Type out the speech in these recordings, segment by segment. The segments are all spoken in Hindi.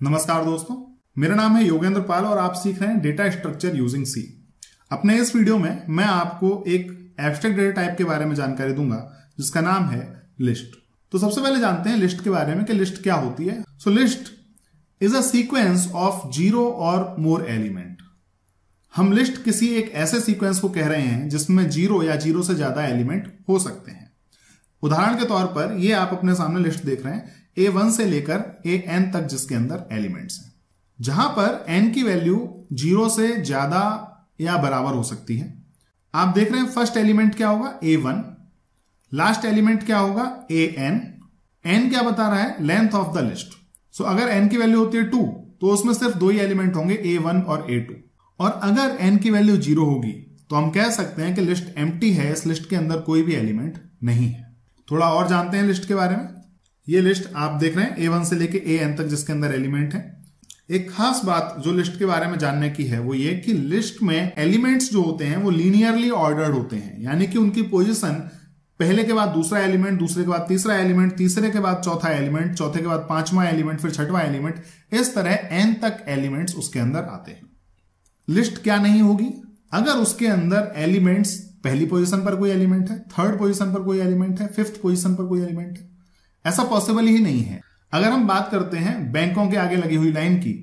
नमस्कार दोस्तों, मेरा नाम है योगेंद्र पाल और आप सीख रहे हैं डेटा स्ट्रक्चर यूजिंग सी। अपने इस वीडियो में मैं आपको एक एब्स्ट्रैक्ट डेटा टाइप के बारे में जानकारी दूंगा जिसका नाम है लिस्ट। तो सबसे पहले जानते हैं लिस्ट के बारे में कि लिस्ट क्या होती है। So list is a sequence of 0 or more element. हम लिस्ट किसी एक ऐसे सीक्वेंस को कह रहे हैं जिसमें 0 या 0 से ज्यादा एलिमेंट हो सकते हैं। उदाहरण के तौर पर ये आप अपने सामने लिस्ट देख रहे हैं A1 से लेकर AN तक, जिसके अंदर एलिमेंट्स हैं, जहां पर n की वैल्यू 0 से ज्यादा या बराबर हो सकती है। आप देख रहे हैं फर्स्ट एलिमेंट क्या होगा A1, लास्ट एलिमेंट क्या होगा AN। n क्या बता रहा है? Length of the list. So अगर n की वैल्यू होती है 2 तो उसमें सिर्फ दो ही एलिमेंट होंगे A1 और A2। और अगर n की वैल्यू 0 होगी तो हम कह सकते हैं कि लिस्ट एम्प्टी है, इस लिस्ट के अंदर कोई भी एलिमेंट नहीं है। थोड़ा और जानते हैं लिस्ट के बारे में। ये लिस्ट आप देख रहे हैं A1 से लेके AN तक, जिसके अंदर एलिमेंट है। एक खास बात जो लिस्ट के बारे में जानने की है वो ये कि लिस्ट में एलिमेंट्स जो होते हैं वो लीनियरली ऑर्डर्ड होते हैं, यानी कि उनकी पोजीशन पहले के बाद दूसरा एलिमेंट, दूसरे के बाद तीसरा एलिमेंट, तीसरे के बाद चौथा एलिमेंट, चौथे के बाद पांचवा एलिमेंट, फिर छठवां एलिमेंट, इस तरह n तक एलिमेंट्स उसके अंदर आते हैं। लिस्ट क्या नहीं होगी? अगर उसके अंदर एलिमेंट्स पहली पोजीशन पर कोई एलिमेंट है, थर्ड पोजीशन पर कोई एलिमेंट है, फिफ्थ पोजीशन पर कोई एलिमेंट है। ऐसा पॉसिबल ही नहीं है। अगर हम बात करते हैं बैंकों के आगे लगी हुई लाइन की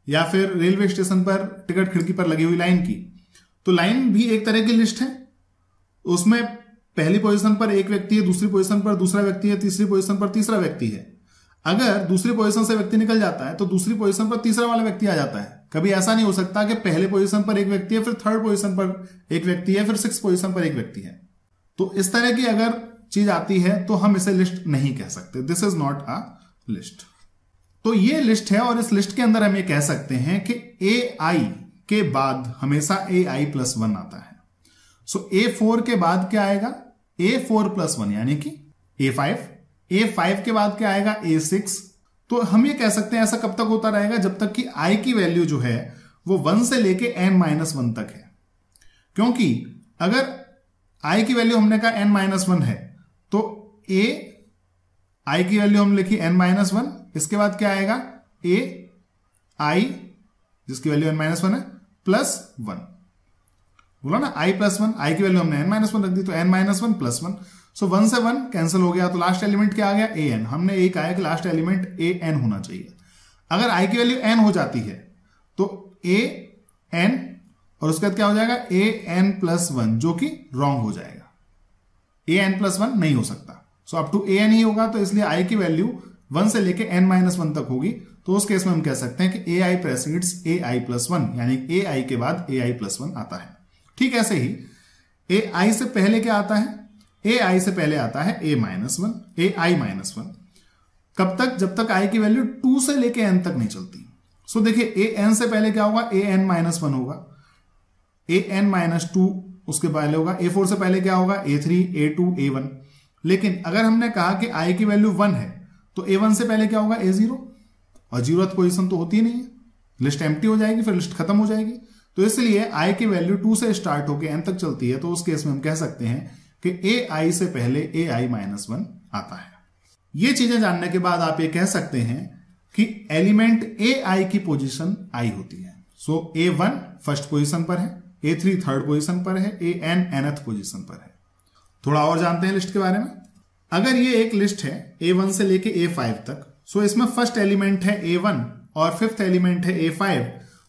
या फिर रेलवे स्टेशन पर टिकट खिड़की पर लगी हुई लाइन की, तो लाइन भी एक तरह की लिस्ट है। उसमें पहली पोजीशन पर एक व्यक्ति है, दूसरी पोजीशन पर दूसरा व्यक्ति है, तीसरी पोजीशन पर तीसरा व्यक्ति है। अगर दूसरी पोजीशन से व्यक्ति निकल जाता है तो दूसरी पोजीशन पर तीसरा वाला व्यक्ति आ जाता है। कभी ऐसा नहीं हो सकता कि पहले पोजीशन पर एक व्यक्ति है, फिर थर्ड पोजीशन पर एक व्यक्ति है, फिर सिक्स्थ पोजीशन पर एक व्यक्ति है। तो इस तरह की अगर चीज आती है तो हम इसे लिस्ट नहीं कह सकते। This is not a list. तो ये लिस्ट है और इस लिस्ट के अंदर हम ये कह सकते हैं कि AI के बाद हमेशा AI+1 आता है। सो A4 के बाद क्या आएगा? A4+1 यानी कि A5। A5 के बाद क्या आएगा? A6। तो हम ये कह सकते हैं ऐसा कब तक होता रहेगा? जब तक कि I की वैल्यू जो है वो 1 से लेके n-1 तक है। क्योंकि अगर I की वैल्यू हमने कहा n-1 है तो I की वैल्यू हम लिखी n-1, इसके बाद क्या आएगा? AI जिसकी वैल्यू n-1 है +1। बोला ना I+1, I की वैल्यू हमने n-1 रख दी तो n-1 +1। सो 1 से 1 कैंसिल हो गया तो लास्ट एलिमेंट क्या आ गया? AN। हमने यही कहा है कि लास्ट एलिमेंट AN होना चाहिए। अगर I की वैल्यू n हो जाती है तो AN और उसके बाद क्या हो जाएगा? AN+1, जो कि रॉन्ग हो जाएगा। AN+1 नहीं हो सकता। सो अप टू AN ही होगा, तो इसलिए I की वैल्यू 1 से लेके n-1 तक होगी। तो उस केस में हम कह सकते हैं कि AI प्रेसीड्स AI+1, यानी AI के बाद AI+1 आता है। ठीक ऐसे ही AI से पहले क्या आता है? AI से पहले आता है AI-1। कब तक? जब तक I की वैल्यू 2 से लेके n तक नहीं चलती। सो देखिए AN से पहले क्या होगा? AN-1 होगा, AN-2 उसके पहले होगा, A4 से पहले क्या होगा? A3, A2, A1। लेकिन अगर हमने कहा कि I की वैल्यू 1 है तो A1 से पहले क्या होगा? A0। और 0th पोजीशन तो होती ही नहीं है, लिस्ट एम्प्टी हो जाएगी, फिर लिस्ट खत्म हो जाएगी। तो इसलिए I की वैल्यू 2 से स्टार्ट होकर n तक चलती है। तो उस केस में हम कह सकते हैं कि AI से पहले AI-1 आता है। ये चीजें जानने के बाद आप ये कह सकते हैं कि एलिमेंट AI की पोजीशन I होती है। सो A1 फर्स्ट पोजीशन पर है, A3 थर्ड पोजीशन पर है, AN nth पोजीशन पर है। थोड़ा और जानते हैं लिस्ट के बारे में। अगर ये एक लिस्ट है A1 से लेके A5 तक, सो इसमें फर्स्ट एलिमेंट है A1 और फिफ्थ एलिमेंट है A5,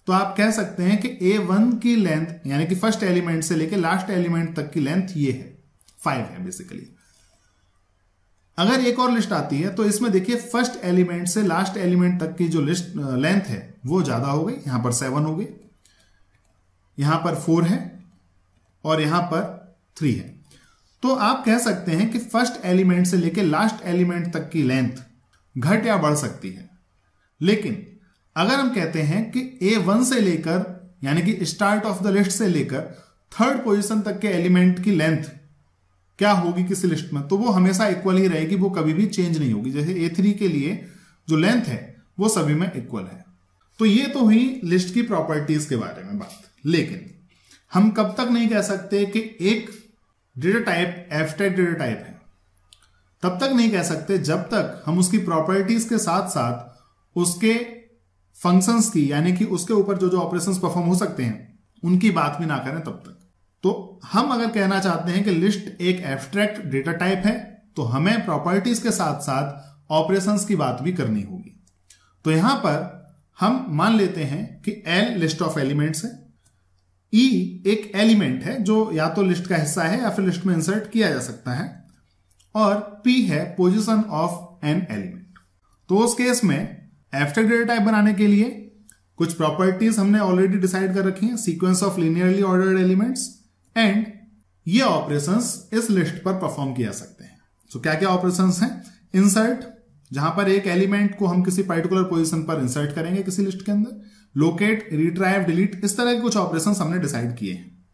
तो आप कह सकते हैं कि A1 की लेंथ यानी कि फर्स्ट एलिमेंट से लेके लास्ट एलिमेंट तक की लेंथ ये है, 5 है बेसिकली। अगर एक और लिस्ट आती है तो इसमें देखिए फर्स्ट एलिमेंट से लास्ट एलिमेंट तक की जो लिस्ट लेंथ है वो ज्यादा हो गई, यहां पर 7 हो गई, यहां पर 4 है और यहां पर 3 है। तो आप कह सकते हैं कि फर्स्ट एलिमेंट से लेकर लास्ट एलिमेंट तक की लेंथ घट या बढ़ सकती है। लेकिन अगर हम कहते हैं कि A1 से लेकर यानी कि स्टार्ट ऑफ द लिस्ट से लेकर थर्ड पोजीशन तक के एलिमेंट की लेंथ क्या होगी किसी लिस्ट में, तो वो हमेशा इक्वल ही रहेगी, वो कभी भी चेंज नहीं होगी। जैसे A3 के लिए जो लेंथ है वो सभी में इक्वल है। तो ये तो हुई लिस्ट की प्रॉपर्टीज के बारे में बात। लेकिन हम कब तक नहीं कह सकते कि एक data type abstract data type है? तब तक नहीं कह सकते जब तक हम उसकी प्रॉपर्टीज के साथ साथ उसके फंक्शंस की, यानी कि उसके ऊपर जो जो ऑपरेशंस परफॉर्म हो सकते हैं उनकी बात भी ना करें तब तक। तो हम अगर कहना चाहते हैं कि लिस्ट एक एब्स्ट्रैक्ट डेटा टाइप है तो हमें प्रॉपर्टीज के साथ साथ ऑपरेशंस की बात भी करनी होगी। तो यहां पर हम मान लेते हैं कि L लिस्ट ऑफ एलिमेंट्स है, E एक एलिमेंट है जो या तो लिस्ट का हिस्सा है या फिर लिस्ट में इंसर्ट किया जा सकता है, और P है पोजीशन ऑफ एन एलिमेंट। तो उस केस में एब्स्ट्रैक्ट डेटा टाइप बनाने के लिए कुछ प्रॉपर्टीज हमने ऑलरेडी डिसाइड कर रखी हैं, sequence of linearly ordered elements, and ये ऑपरेशंस इस लिस्ट पर परफॉर्म किया सकते हैं। तो क्या क्या ऑपरेशंस हैं? इंसर्ट, जहां पर एक एलिमेंट को हम किसी पर्टिकुलर पोजीशन पर इंसर्ट करेंगे किसी लिस्ट के अंदर, लोकेट, रिट्राइव, डिलीट, इस तरह के कुछ ऑपरेशंस हमने डिसाइड किए हैं।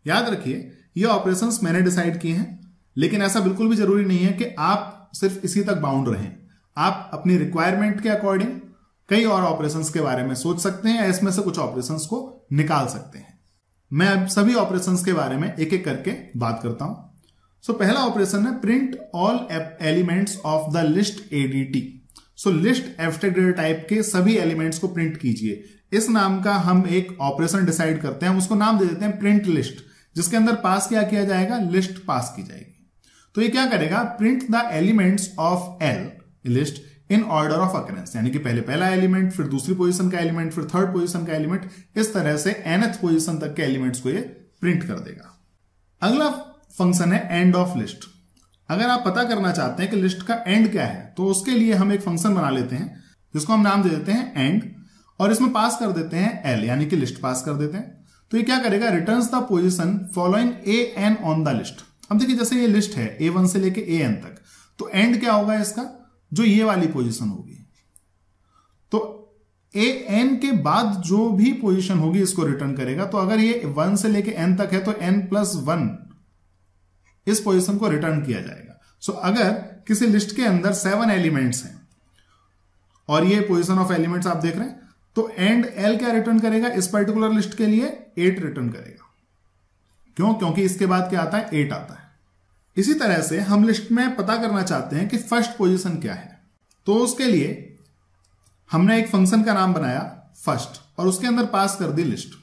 याद रखिए ये ऑपरेशंस मैंने डिसाइड किए हैं, लेकिन ऐसा बिल्कुल भी जरूरी नहीं है कि आप सिर्फ इसी तक बाउंड रहें। आप अपनी रिक्वायरमेंट के अकॉर्डिंग कई और ऑपरेशंस के बारे में सोच सकते हैं या इसमें से कुछ ऑपरेशंस को निकाल सकते हैं। मैं अब सभी ऑपरेशंस के बारे में एक एक करके बात करता हूं। सो पहला ऑपरेशन है print all elements of the list ADT। So list abstract data type के सभी एलिमेंट्स को प्रिंट कीजिए। इस नाम का हम एक ऑपरेशन डिसाइड करते हैं, उसको नाम दे देते हैं प्रिंट लिस्ट, जिसके अंदर पास क्या किया जाएगा? लिस्ट पास की जाएगी। तो ये क्या करेगा? Print the elements of L list in order of occurrence, यानी कि पहले पहला एलिमेंट, फिर दूसरी पोजीशन का एलिमेंट, फिर थर्ड पोजीशन का एलिमेंट, इस तरह से nth पोजीशन तक के एलिमेंट्स को ये प्रिंट कर देगा। अगला फंक्शन है एंड ऑफ लिस्ट। अगर आप पता करना चाहते हैं कि लिस्ट का एंड क्या है तो उसके लिए हम एक फंक्शन बना लेते हैं जिसको हम नाम दे देते हैं एंड, और इसमें पास कर देते हैं L, यानी कि लिस्ट पास कर देते हैं। तो ये क्या करेगा? Returns the position following AN on the list. अब देखिए जैसे ये लिस्ट है A1 से लेके AN तक, तो एंड क्या होगा इसका? जो ये वाली पोजीशन होगी। तो AN के बाद जो भी पोजीशन होगी इसको रिटर्न करेगा। तो अगर ये 1 से लेके N तक है तो N+1 इस पोजीशन को रिटर्न किया जाएगा। सो अगर किसी लिस्ट के अंदर 7 एलिमेंट्स हैं और ये पोजीशन ऑफ एलिमेंट्स आप देख रहे हैं, तो एंड L क्या रिटर्न करेगा? इस पर्टिकुलर लिस्ट के लिए 8 रिटर्न करेगा। क्यों? क्योंकि इसके बाद क्या आता है? 8 आता है। इसी तरह से हम लिस्ट में पता करना चाहते हैं कि फर्स्ट पोजीशन क्या है, तो उसके लिए हमने एक फंक्शन का नाम बनाया फर्स्ट और उसके अंदर पास कर दी लिस्ट।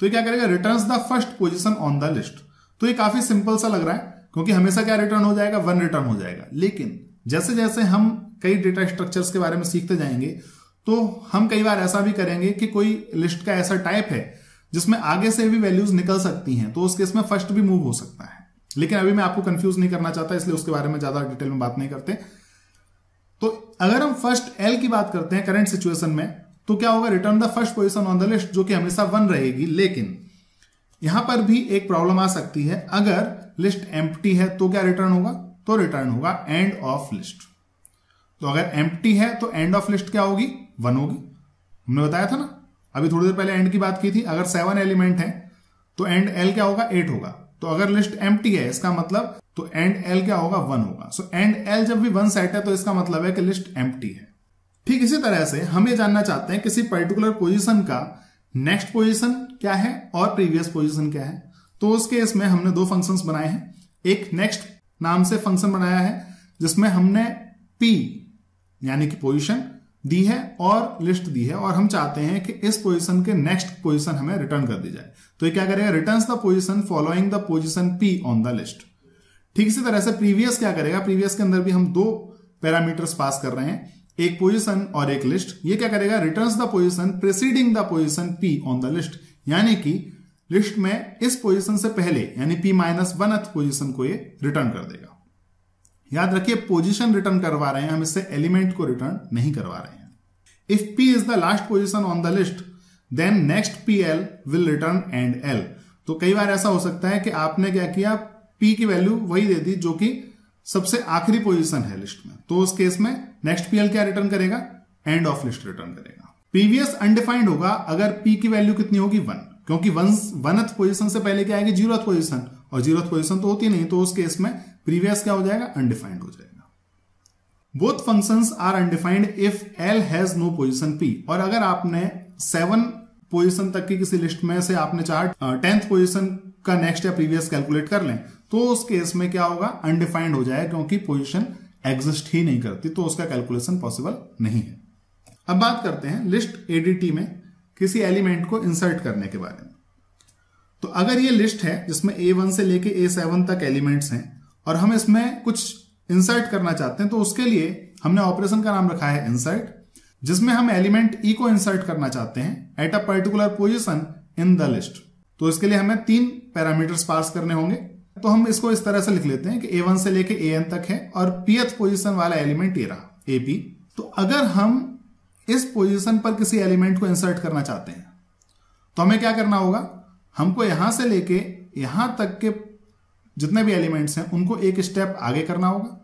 तो ये क्या करेगा? Returns the first position on the list. तो ये काफी सिंपल सा लग रहा है क्योंकि हमेशा क्या रिटर्न हो जाएगा? 1 रिटर्न हो जाएगा। लेकिन जैसे जैसे हम कई डेटा स्ट्रक्चर्स के बारे में सीखते जाएंगे तो हम कई बार ऐसा भी करेंगे कि कोई लिस्ट का ऐसा टाइप है जिसमें आगे से भी वैल्यूज निकल सकती हैं, तो उस केस में फर्स्ट भी मूव हो सकता है। लेकिन अभी मैं आपको कंफ्यूज नहीं करना चाहता, इसलिए उसके बारे में ज्यादा डिटेल में बात नहीं करते। तो अगर हम फर्स्ट L की बात करते हैं करंट सिचुएशन में, तो क्या होगा? Return the first position on the list, जो कि हमेशा 1 रहेगी। लेकिन यहां पर भी एक प्रॉब्लम आ सकती है। अगर लिस्ट एम्प्टी है तो क्या रिटर्न होगा? तो रिटर्न होगा एंड ऑफ लिस्ट। तो अगर एम्प्टी है तो एंड ऑफ लिस्ट क्या होगी? 1 होगी। हमने बताया था ना अभी थोड़ी देर पहले एंड की बात की थी। अगर 7 एलिमेंट है तो एंड L क्या होगा? 8 होगा। तो अगर लिस्ट एम्प्टी है इसका मतलब तो एंड L क्या होगा? 1 होगा। सो एंड L जब भी 1 सेट है तो इसका मतलब है कि लिस्ट एम्प्टी है। ठीक इसी तरह से हम ये जानना चाहते हैं किसी पर्टिकुलर पोजीशन का नेक्स्ट पोजीशन क्या है और प्रीवियस पोजीशन क्या है। तो उस केस में हमने 2 फंक्शंस बनाए हैं। एक नेक्स्ट नाम से फंक्शन बनाया है जिसमें हमने P यानी कि पोजीशन दी है और लिस्ट दी है, और हम चाहते हैं कि इस पोजीशन के नेक्स्ट पोजीशन हमें रिटर्न कर दी जाए। तो ये क्या करेगा? Returns the position following the position P on the list. ठीक इसी तरह से प्रीवियस क्या करेगा? प्रीवियस के अंदर भी हम 2 पैरामीटर्स पास कर रहे हैं, एक पोजीशन और एक लिस्ट। ये क्या करेगा? Returns the position preceding the position P on the list, यानी कि लिस्ट में इस पोजीशन से पहले यानी P-1th पोजीशन को ये रिटर्न कर देगा। याद रखिए पोजीशन रिटर्न करवा रहे हैं हम, इससे एलिमेंट को रिटर्न नहीं करवा रहे हैं। If P is the last position on the list then next PL will return end L। तो कई बार ऐसा हो सकता है कि आपने क्या किया? P की वैल्यू वही दे दी जो कि सबसे आखिरी पोजीशन है लिस्ट में, तो उस केस में नेक्स्ट PL क्या रिटर्न करेगा? एंड ऑफ लिस्ट रिटर्न करेगा। प्रीवियस अनडिफाइंड होगा अगर P की वैल्यू कितनी होगी? 1, क्योंकि 1th पोजीशन से पहले क्या आएगी? 0th पोजीशन, और 0th पोजीशन तो होती नहीं, तो उस केस में प्रीवियस क्या हो जाएगा? अनडिफाइंड हो जाएगा। Both functions are undefined if L has no position P। और अगर आपने 7 पोजीशन तक की किसी लिस्ट में से आपने 10th पोजीशन का नेक्स्ट या प्रीवियस कैलकुलेट कर लें तो उस केस में क्या होगा? अनडिफाइंड हो जाएगा, क्योंकि पोजीशन एग्जिस्ट ही नहीं करती, तो उसका कैलकुलेशन पॉसिबल नहीं है। अब बात करते हैं लिस्ट एडीटी में किसी एलिमेंट को इंसर्ट करने के बारे में। तो अगर ये लिस्ट है जिसमें A1 से लेके A7 तक एलिमेंट्स हैं और हम इसमें कुछ इंसर्ट करना चाहते हैं, तो उसके लिए हमने ऑपरेशन का नाम रखा है इंसर्ट, जिसमें हम एलिमेंट E को इंसर्ट करना चाहते हैं at a particular position in the list. तो इसके लिए हमें 3 पैरामीटर्स पास करने होंगे। तो हम इसको इस तरह से लिख लेते हैं कि A1 से लेके AN तक है और pth पोजीशन वाला एलिमेंट ये रहा AP। तो अगर हम इस पोजीशन पर किसी एलिमेंट को इंसर्ट करना चाहते हैं तो हमें क्या करना होगा, हमको यहां से लेके यहां तक के जितने भी एलिमेंट्स हैं उनको एक स्टेप आगे करना होगा।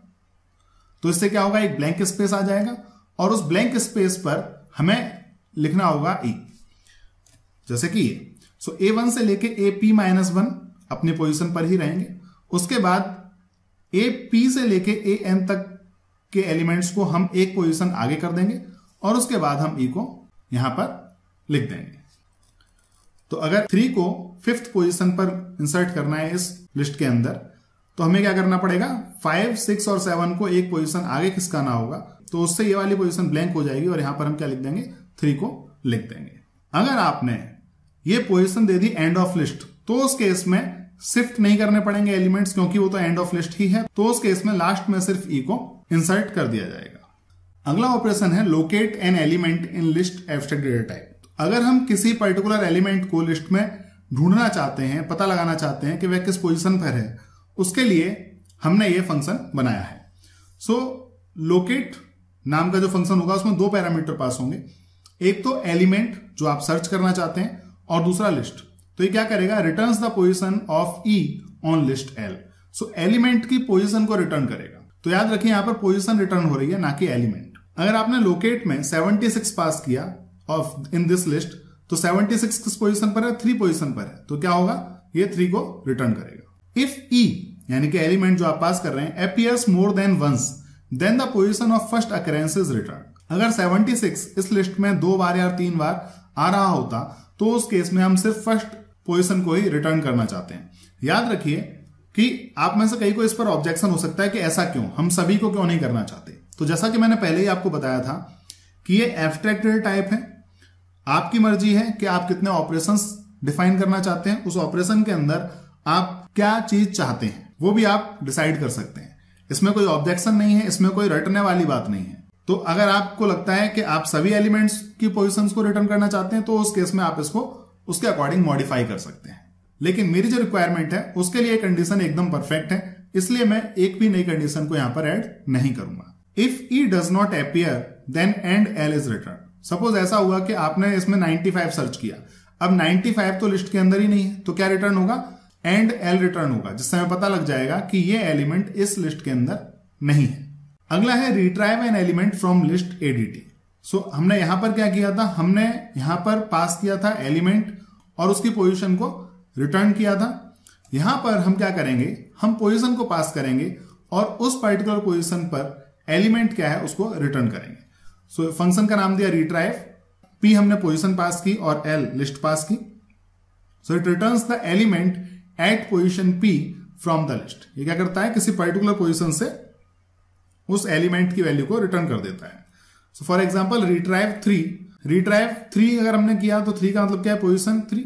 तो इससे क्या होगा, एक ब्लैंक स्पेस आ जाएगा और उस ब्लैंक स्पेस पर हमें लिखना होगा E, जैसे कि ये। सो A1 से लेके AP-1 अपनी पोजीशन पर ही रहेंगे। उसके बाद AP से लेके AN तक के एलिमेंट्स को हम एक पोजीशन आगे कर देंगे और उसके बाद हम E को यहां पर लिख देंगे। तो अगर 3 को 5th पोजीशन पर इंसर्ट करना है इस लिस्ट के अंदर, तो हमें क्या करना पड़ेगा, 5, 6 और 7 को एक पोजीशन आगे खिसकाना होगा। तो उससे ये वाली पोजीशन ब्लैंक हो जाएगी और यहां पर हम क्या लिख देंगे, 3 को लिख देंगे। अगर आपने ये पोजीशन दे दी एंड ऑफ लिस्ट, तो उस केस में शिफ्ट नहीं करने पड़ेंगे एलिमेंट्स, क्योंकि वो तो एंड ऑफ लिस्ट ही है। तो उस केस में लास्ट में सिर्फ E को इंसर्ट कर दिया जाएगा। अगला ऑपरेशन है locate an element in list abstract data type. अगर हम किसी पर्टिकुलर एलिमेंट को लिस्ट में ढूंढना चाहते हैं, पता लगाना चाहते हैं कि वह किस पोजीशन पर है, उसके लिए हमने ये फंक्शन बनाया है। सो लोकेट नाम का जो फंक्शन होगा उसमें 2 पैरामीटर पास होंगे, एक तो एलिमेंट जो आप सर्च करना चाहते हैं और दूसरा लिस्ट। तो ये क्या करेगा, returns the position of E on list L। So element की पोजीशन को रिटर्न करेगा। तो याद रखिए यहां पर पोजीशन रिटर्न हो रही है, ना कि एलिमेंट। अगर आपने लोकेट में 76 पास किया ऑफ इन दिस लिस्ट, तो 76 किस पोजीशन पर है, 3 पोजीशन पर है। तो क्या होगा, ये 3 को रिटर्न करेगा। इफ E यानी कि एलिमेंट जो आप पास कर रहे हैं appears more than once, then the position of first occurrence is returned। अगर 76 इस लिस्ट में 2 बार या 3 बार आ रहा होता, तो उस केस में हम सिर्फ फर्स्ट पोजीशन को ही रिटर्न करना चाहते हैं। याद रखिए कि आप में से कई को इस पर ऑब्जेक्शन हो सकता है कि ऐसा क्यों, हम सभी को क्यों नहीं करना चाहते। तो जैसा कि मैंने पहले ही आपको बताया था कि ये एब्स्ट्रैक्ट डेटा टाइप है। आपकी मर्जी है कि आप कितने ऑपरेशंस डिफाइन करना चाहते हैं, उस ऑपरेशन के अंदर आप क्या चीज चाहते हैं वो भी आप डिसाइड कर सकते हैं। इसमें कोई ऑब्जेक्शन नहीं है, इसमें कोई रटने वाली बात नहीं है। तो अगर आपको लगता है कि आप सभी एलिमेंट्स की पोजीशंस को रिटर्न करना चाहते हैं, तो उस केस में आप इसको उसके अकॉर्डिंग मॉडिफाई कर सकते हैं। लेकिन मेरी जो रिक्वायरमेंट है उसके लिए कंडीशन एकदम परफेक्ट है, इसलिए मैं एक भी नई कंडीशन को यहां पर ऐड नहीं करूंगा। If E does not appear then end L is return. Suppose ऐसा हुआ कि आपने इसमें 95 सर्च किया, अब 95 तो लिस्ट के अंदर ही नहीं है, तो क्या रिटर्न होगा, एंड L रिटर्न होगा, जिससे हमें पता लग जाएगा कि ये एलिमेंट इस लिस्ट के अंदर नहीं है। अगला है retrieve an element from list ADT. So हमने यहां पर क्या किया था, हमने यहां पर पास किया था एलिमेंट और उसकी पोजीशन को रिटर्न किया था। यहां पर हम क्या करेंगे, हम पोजीशन को पास करेंगे और उस पर्टिकुलर पोजीशन पर एलिमेंट क्या है उसको रिटर्न करेंगे। सो फंक्शन का नाम दिया रिट्राइव, P हमने पोजीशन पास की और L लिस्ट पास की। So it returns the element at position P from the list. ये क्या करता है, किसी पर्टिकुलर पोजीशन से उस एलिमेंट की वैल्यू को रिटर्न कर देता है। सो फॉर एग्जांपल रिट्राइव 3 अगर हमने किया तो 3 का मतलब क्या है, पोजीशन 3।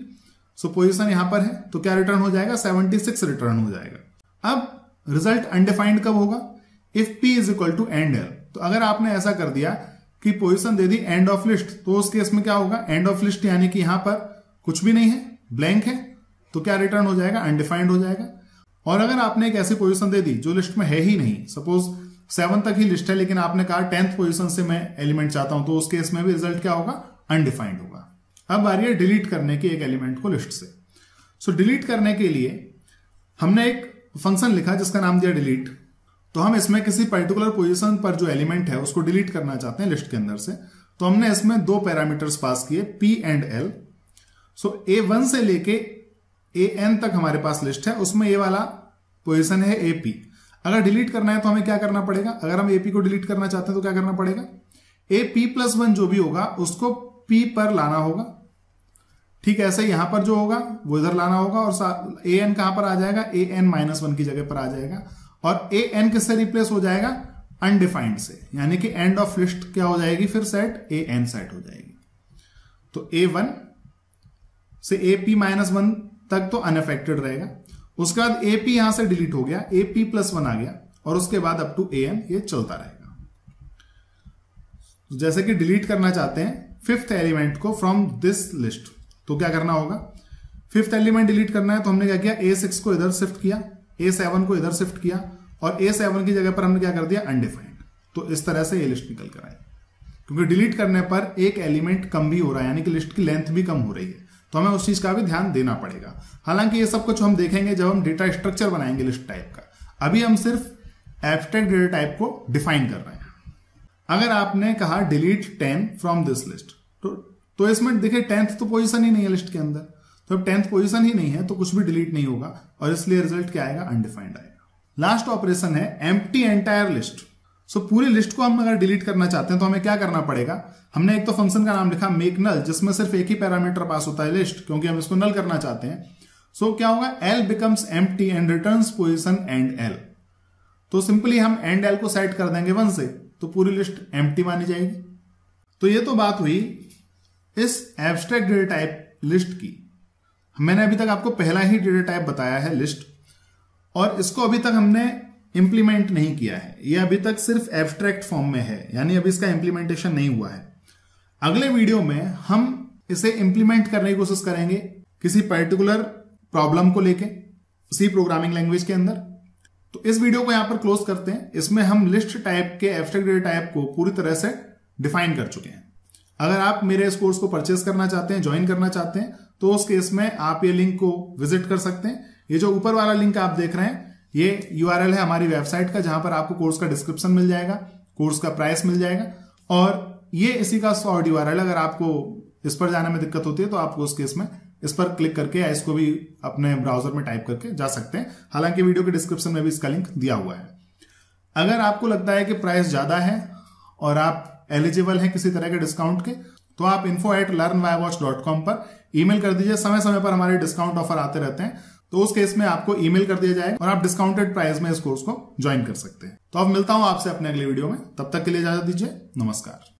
सो पोजीशन यहां पर है तो क्या रिटर्न हो जाएगा, 76 रिटर्न हो जाएगा। अब रिजल्ट अनडिफाइंड कब होगा, if P is equal to end L। तो अगर आपने ऐसा कर दिया कि पोजीशन दे दी एंड ऑफ लिस्ट, तो उस केस में क्या होगा, एंड ऑफ लिस्ट यानी कि यहां पर कुछ भी नहीं है, ब्लैंक है, तो क्या रिटर्न हो जाएगा, अनडिफाइंड हो जाएगा। और अगर आपने एक ऐसी पोजीशन दे दी जो लिस्ट में है ही नहीं, सपोज 7 तक ही लिस्ट है लेकिन आपने कहा 10th पोजीशन से मैं एलिमेंट चाहता हूं, तो उस केस में भी रिजल्ट क्या होगा, अनडिफाइंड होगा। अब बारी है डिलीट करने की एक एलिमेंट को लिस्ट से। सो डिलीट करने के लिए हमने एक फंक्शन लिखा जिसका नाम दिया डिलीट। तो हम इसमें किसी पर्टिकुलर पोजीशन पर जो एलिमेंट है उसको डिलीट करना चाहते हैं लिस्ट के अंदर से। तो हमने इसमें 2 पैरामीटर्स पास किए, P and L। So A1 से लेके AN तक हमारे पास लिस्ट है, उसमें ये वाला पोजीशन है AP। अगर डिलीट करना है तो हमें क्या करना पड़ेगा, अगर हम AP को डिलीट करना चाहते हैं तो क्या करना पड़ेगा, AP+1 जो भी होगा उसको P पर लाना होगा। ठीक ऐसे यहां पर जो होगा वो इधर लाना होगा और AN कहां पर आ जाएगा, AN-1 की जगह पर आ जाएगा। और AN किससे रिप्लेस हो जाएगा, अनडिफाइंड से, यानी कि एंड ऑफ लिस्ट क्या हो जाएगी फिर सेट, ए एन सेट हो जाएगी। तो A1 से AP-1 तक तो अनअफेक्टेड रहेगा, उसके बाद AP यहां से डिलीट हो गया, AP+1 आ गया, और उसके बाद अप टू AN ये चलता रहेगा। जैसे कि डिलीट करना चाहते हैं फिफ्थ एलिमेंट को फ्रॉम दिस लिस्ट, तो क्या करना होगा, फिफ्थ एलिमेंट डिलीट करना है तो हमने क्या किया, A6 को इधर शिफ्ट किया, A7 को इधर शिफ्ट किया, और A7 की जगह पर हमने क्या कर दिया, अनडिफाइंड। तो इस तरह से ये लिस्ट निकल कर आई, क्योंकि डिलीट करने पर एक एलिमेंट कम भी हो रहा है, यानी कि लिस्ट की लेंथ भी कम हो रही है, तो हमें उस चीज का भी ध्यान देना पड़ेगा। हालांकि ये सब कुछ हम देखेंगे जब हम डेटा स्ट्रक्चर बनाएंगे लिस्ट टाइप का, अभी हम सिर्फ एब्स्ट्रैक्ट डेटा टाइप को डिफाइन कर रहे हैं। अगर आपने कहा डिलीट 10 फ्रॉम दिस लिस्ट, तो इसमें देखिए 10th तो पोजीशन ही नहीं है लिस्ट के अंदर, तो अब 10th पोजीशन ही नहीं है तो कुछ भी डिलीट नहीं होगा, और इसलिए रिजल्ट क्या आएगा, अनडिफाइंड आएगा। लास्ट ऑपरेशन है एम्प्टी एंटायर लिस्ट। सो पूरी लिस्ट को हम अगर डिलीट करना चाहते हैं तो हमें क्या करना पड़ेगा, हमने एक तो फंक्शन का नाम लिखा मेक नल, जिसमें सिर्फ एक ही पैरामीटर पास होता है लिस्ट, क्योंकि हम इसको नल करना चाहते हैं। सो क्या होगा, L becomes empty and returns position and L। तो सिंपली हम एंड L को सेट कर देंगे 1 से, तो पूरी लिस्ट एम्प्टी मानी जाएगी। तो ये तो बात हुई इस एब्स्ट्रैक्ट डेटा टाइप लिस्ट की। मैंने अभी तक आपको पहला ही डेटा टाइप बताया है लिस्ट, और इसको अभी तक हमने इंप्लीमेंट नहीं किया है, ये अभी तक सिर्फ एब्स्ट्रैक्ट फॉर्म में है, यानी अभी इसका इंप्लीमेंटेशन नहीं हुआ है। अगले वीडियो में हम इसे इंप्लीमेंट करने की कोशिश करेंगे किसी पर्टिकुलर प्रॉब्लम को लेके सी प्रोग्रामिंग लैंग्वेज के अंदर। तो इस वीडियो को यहां पर क्लोज करते हैं। इसमें हम लिस्ट टाइप के एब्स्ट्रैक्ट डेटा टाइप को पूरी तरह से डिफाइन कर चुके हैं। अगर आप मेरे इस कोर्स को परचेस करना चाहते हैं, ज्वाइन करना चाहते हैं, तो उस केस में आप ये लिंक को विजिट कर सकते हैं। ये जो ऊपर वाला लिंक आप देख रहे हैं, ये URL है हमारी वेबसाइट का, जहां पर आपको कोर्स का डिस्क्रिप्शन मिल जाएगा, कोर्स का प्राइस मिल जाएगा, और ये इसी का शॉर्ट URL। अगर आपको इस पर जाने में दिक्कत होती है तो आपको उस केस में इस पर क्लिक करके या इसको भी अपने ब्राउजर में टाइप करके जा सकते हैं। हालांकि वीडियो के डिस्क्रिप्शन में भी इसका लिंक दिया हुआ है। अगर आपको लगता है कि प्राइस ज्यादा है और आप एलिजिबल हैं किसी तरह के डिस्काउंट के, तो आप info@learnwhywatch.com पर ईमेल कर दीजिए। समय समय पर हमारे डिस्काउंट ऑफर आते रहते हैं, तो उस केस में आपको ईमेल कर दिया जाएगा और आप डिस्काउंटेड प्राइस में इस कोर्स को ज्वाइन कर सकते हैं। तो अब मिलता हूं आपसे अपने अगले वीडियो में, तब तक के लिए इजाजत दीजिए, नमस्कार।